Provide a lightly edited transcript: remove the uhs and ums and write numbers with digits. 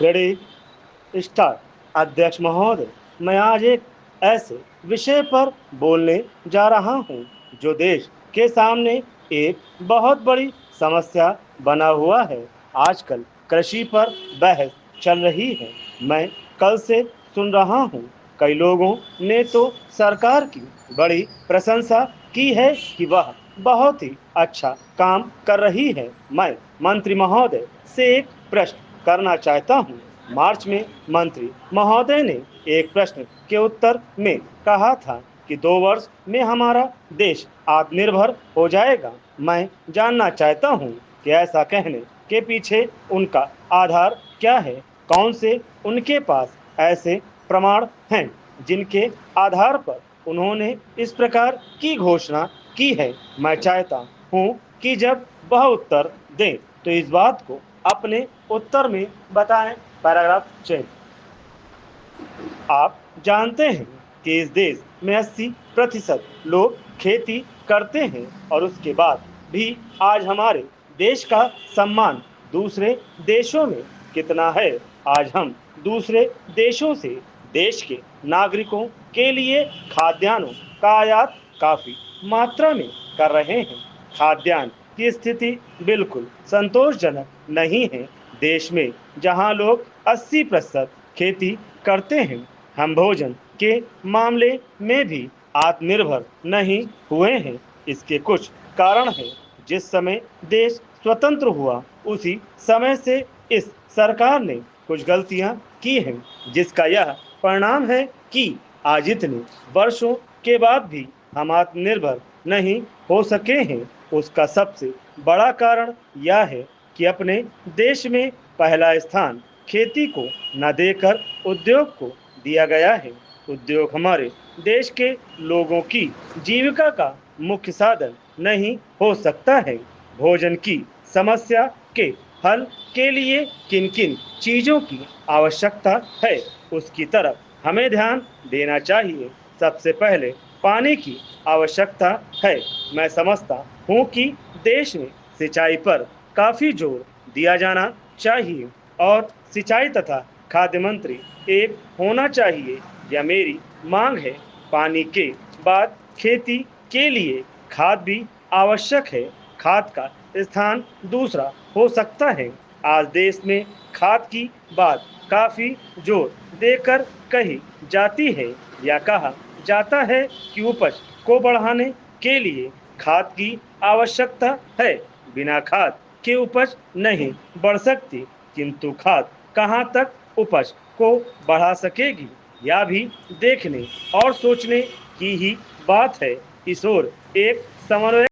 Ready start. अध्यक्ष महोदय, मैं आज एक ऐसे विषय पर बोलने जा रहा हूं जो देश के सामने एक बहुत बड़ी समस्या बना हुआ है। आजकल कृषि पर बहस चल रही है। मैं कल से सुन रहा हूं, कई लोगों ने तो सरकार की बड़ी प्रशंसा की है कि वह बहुत ही अच्छा काम कर रही है। मैं मंत्री महोदय से एक प्रश्न करना चाहता हूं। मार्च में मंत्री महोदय ने एक प्रश्न के उत्तर में कहा था कि 2 वर्ष में हमारा देश आत्मनिर्भर हो जाएगा। मैं जानना चाहता हूं कि ऐसा कहने के पीछे उनका आधार क्या है। कौन से उनके पास ऐसे प्रमाण हैं जिनके आधार पर उन्होंने इस प्रकार की घोषणा की है। मैं चाहता हूं कि जब वह उत्तर दें तो इस बात को अपने उत्तर में बताएं। Paragraph change. आप जानते हैं कि इस देश में 80% लोग खेती करते हैं और उसके बाद भी आज हमारे देश का सम्मान दूसरे देशों में कितना है। आज हम दूसरे देशों से देश के नागरिकों के लिए खाद्यान्नों का आयात काफी मात्रा में कर रहे हैं। खाद्यान्न की स्थिति बिल्कुल संतोषजनक नहीं है। देश में जहां लोग 80% खेती करते हैं, हम भोजन के मामले में भी आत्मनिर्भर नहीं हुए हैं। इसके कुछ कारण हैं। जिस समय देश स्वतंत्र हुआ उसी समय से इस सरकार ने कुछ गलतियां की हैं, जिसका यह परिणाम है कि आज इतने वर्षों के बाद भी हम आत्मनिर्भर नहीं हो सके हैं। उसका सबसे बड़ा कारण यह है कि अपने देश में पहला स्थान खेती को न देकर उद्योग को दिया गया है। उद्योग हमारे देश के लोगों की जीविका का मुख्य साधन नहीं हो सकता है। भोजन की समस्या के हल के लिए किन किन चीजों की आवश्यकता है, उसकी तरफ हमें ध्यान देना चाहिए। सबसे पहले पानी की आवश्यकता है। मैं समझता हूँ कि देश में सिंचाई पर काफी जोर दिया जाना चाहिए और सिंचाई तथा खाद्य मंत्री एक होना चाहिए। यह मेरी मांग है। पानी के बाद खेती के लिए खाद भी आवश्यक है। खाद का स्थान दूसरा हो सकता है। आज देश में खाद की बात काफी जोर देकर कही जाती है या कहा जाता है कि उपज को बढ़ाने के लिए खाद की आवश्यकता है। बिना खाद के उपज नहीं बढ़ सकती, किंतु खाद कहाँ तक उपज को बढ़ा सकेगी, यह भी देखने और सोचने की ही बात है। इस ओर एक समन्वय